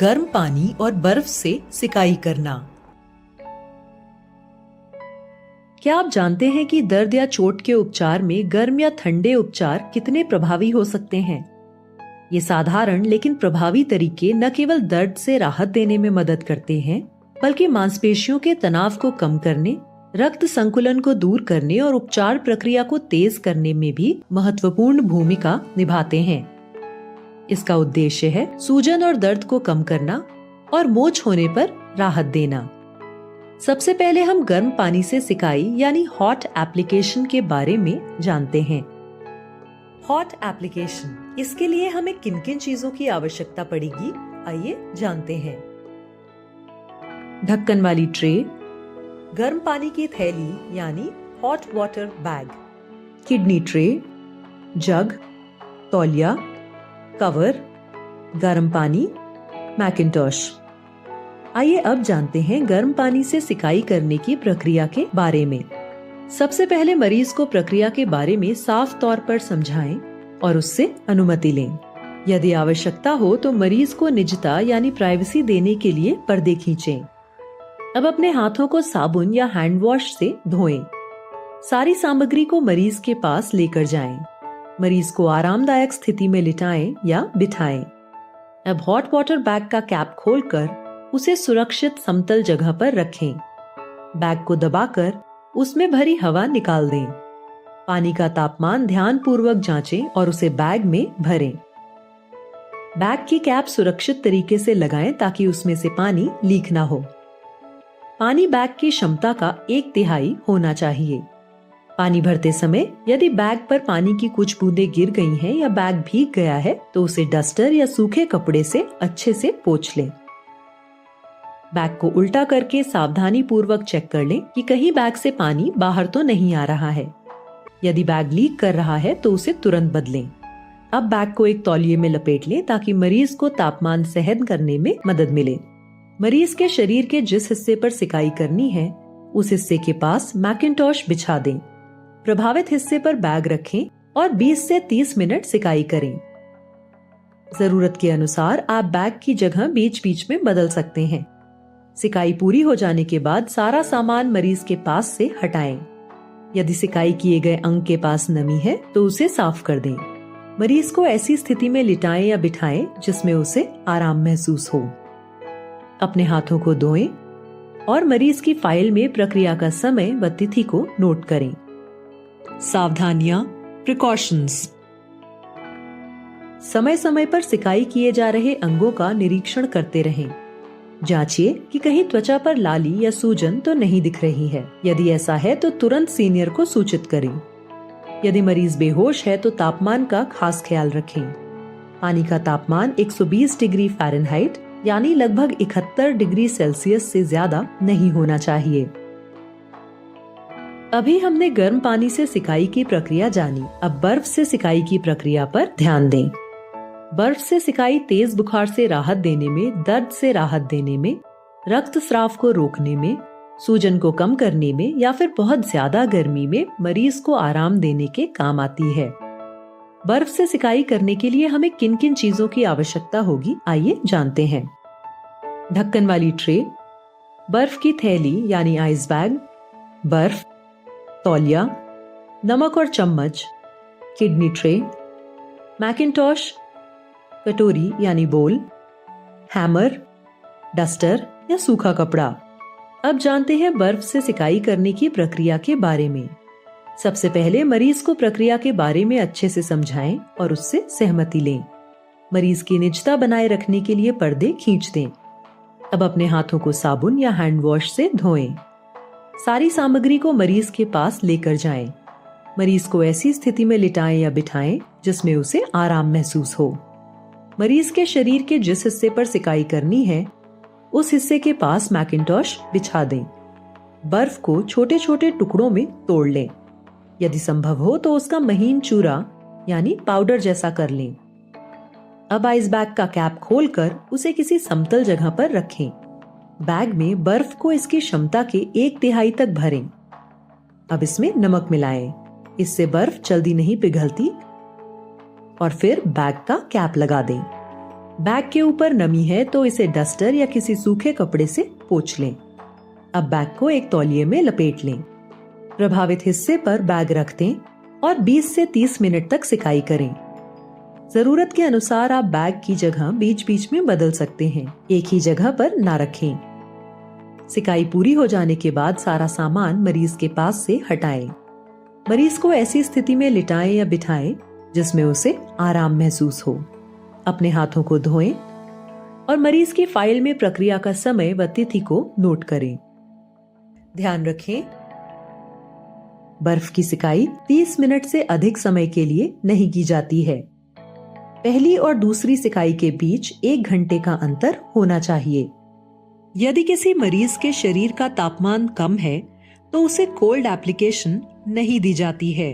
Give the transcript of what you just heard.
गर्म पानी और बर्फ से सिकाई करना। क्या आप जानते हैं कि दर्द या चोट के उपचार में गर्म या ठंडे उपचार कितने प्रभावी हो सकते हैं? ये साधारण लेकिन प्रभावी तरीके न केवल दर्द से राहत देने में मदद करते हैं, बल्कि मांसपेशियों के तनाव को कम करने, रक्त संकुलन को दूर करने और उपचार प्रक्रिया को तेज करने में भी महत्वपूर्ण भूमिका निभाते हैं। इसका उद्देश्य है सूजन और दर्द को कम करना और मोच होने पर राहत देना। सबसे पहले हम गर्म पानी से सिकाई यानी हॉट एप्लीकेशन के बारे में जानते हैं। हॉट एप्लीकेशन, इसके लिए हमें किन किन चीजों की आवश्यकता पड़ेगी, आइए जानते हैं। ढक्कन वाली ट्रे, गर्म पानी की थैली यानी hot water bag, kidney tray, jug, तौलिया, कवर, गर्म पानी, मैकिंटॉश। आइए अब जानते हैं गर्म पानी से सिकाई करने की प्रक्रिया के बारे में। सबसे पहले मरीज को प्रक्रिया के बारे में साफ तौर पर समझाएं और उससे अनुमति लें। यदि आवश्यकता हो तो मरीज को निजता यानी प्राइवेसी देने के लिए पर्दे खींचें। अब अपने हाथों को साबुन या हैंड वॉश से धोएं। सारी सामग्री को मरीज के पास लेकर जाएं। मरीज को आरामदायक स्थिति में लिटाएं या बिठाएं। अब हॉट वाटर बैग का कैप खोलकर उसे सुरक्षित समतल जगह पर रखें। बैग को दबाकर उसमें भरी हवा निकाल दें। पानी का तापमान ध्यानपूर्वक जांचें और उसे बैग में भरें। बैग की कैप सुरक्षित तरीके से लगाएं ताकि उसमें से पानी लीक ना हो। पानी बैग की क्षमता का 1/3 होना चाहिए। पानी भरते समय यदि बैग पर पानी की कुछ बूंदें गिर गई हैं या बैग भीग गया है तो उसे डस्टर या सूखे कपड़े से अच्छे से पोंछ लें। बैग को उल्टा करके सावधानी पूर्वक चेक कर लें कि कहीं बैग से पानी बाहर तो नहीं आ रहा है। यदि बैग लीक कर रहा है तो उसे तुरंत बदलें। अब बैग को एक तौलिए में लपेट लें ताकि मरीज को तापमान सहन करने में मदद मिले। मरीज के शरीर के जिस हिस्से पर सिकाई करनी है उस हिस्से के पास मैकिंटॉश बिछा दें। प्रभावित हिस्से पर बैग रखें और 20 से 30 मिनट सिकाई करें। जरूरत के अनुसार आप बैग की जगह बीच बीच में बदल सकते हैं। सिकाई पूरी हो जाने के बाद सारा सामान मरीज के पास से हटाएं। यदि सिकाई किए गए अंग के पास नमी है तो उसे साफ कर दें। मरीज को ऐसी स्थिति में लिटाएं या बिठाएं जिसमें उसे आराम महसूस हो। अपने हाथों को धोएं और मरीज की फाइल में प्रक्रिया का समय व तिथि को नोट करें। सावधानियां, प्रिकॉशंस। समय समय पर सिकाई किए जा रहे अंगों का निरीक्षण करते रहें। जांचिए कि कहीं त्वचा पर लाली या सूजन तो नहीं दिख रही है। यदि ऐसा है तो तुरंत सीनियर को सूचित करें। यदि मरीज बेहोश है तो तापमान का खास ख्याल रखें। पानी का तापमान 120 डिग्री फ़ारेनहाइट यानी लगभग 71 डिग्री सेल्सियस से ज्यादा नहीं होना चाहिए। अभी हमने गर्म पानी से सिकाई की प्रक्रिया जानी। अब बर्फ से सिकाई की प्रक्रिया पर ध्यान दें। बर्फ से सिकाई तेज बुखार से राहत देने में, दर्द से राहत देने में, रक्तस्राव को रोकने में, सूजन को कम करने में या फिर बहुत ज्यादा गर्मी में मरीज को आराम देने के काम आती है। बर्फ से सिकाई करने के लिए हमें किन किन चीजों की आवश्यकता होगी, आइए जानते हैं। ढक्कन वाली ट्रे, बर्फ की थैली यानी आइस बैग, बर्फ, तौलिया, नमक और चम्मच, किडनी ट्रे, मैकिंटॉश, कटोरी यानी बोल, हैमर, डस्टर या सूखा कपड़ा। अब जानते हैं बर्फ से सिकाई करने की प्रक्रिया के बारे में। सबसे पहले मरीज को प्रक्रिया के बारे में अच्छे से समझाएं और उससे सहमति लें। मरीज की निजता बनाए रखने के लिए पर्दे खींच दें। अब अपने हाथों को साबुन या हैंड वॉश से धोएं। सारी सामग्री को मरीज के पास लेकर जाएं। मरीज को ऐसी स्थिति में लिटाएं या बिठाएं जिसमें उसे आराम महसूस हो। मरीज के शरीर के जिस हिस्से पर सिकाई करनी है उस हिस्से के पास मैकिंटॉश बिछा दें। बर्फ को छोटे छोटे टुकड़ों में तोड़ लें। यदि संभव हो तो उसका महीन चूरा यानी पाउडर जैसा कर लें। अब आइस बैग का कैप खोलकर उसे किसी समतल जगह पर रखें। बैग में बर्फ को इसकी क्षमता के 1/3 तक भरें। अब इसमें नमक मिलाएं। इससे बर्फ जल्दी नहीं पिघलती और फिर बैग का कैप लगा दें। बैग के ऊपर नमी है तो इसे डस्टर या किसी सूखे कपड़े से पोंछ लें। अब बैग को एक तौलिए में लपेट लें। प्रभावित हिस्से पर बैग रख दें और 20 से 30 मिनट तक सिकाई करें। जरूरत के अनुसार आप बैग की जगह बीच बीच में बदल सकते हैं, एक ही जगह पर ना रखें। सिकाई पूरी हो जाने के बाद सारा सामान मरीज के पास से हटाएं। मरीज को ऐसी स्थिति में लिटाएं या बिठाएं जिसमें उसे आराम महसूस हो। अपने हाथों को धोएं और मरीज की फाइल में प्रक्रिया का समय व तिथि को नोट करें। ध्यान रखें, बर्फ की सिकाई 30 मिनट से अधिक समय के लिए नहीं की जाती है। पहली और दूसरी सिकाई के बीच 1 घंटे का अंतर होना चाहिए। यदि किसी मरीज के शरीर का तापमान कम है तो उसे कोल्ड एप्लीकेशन नहीं दी जाती है।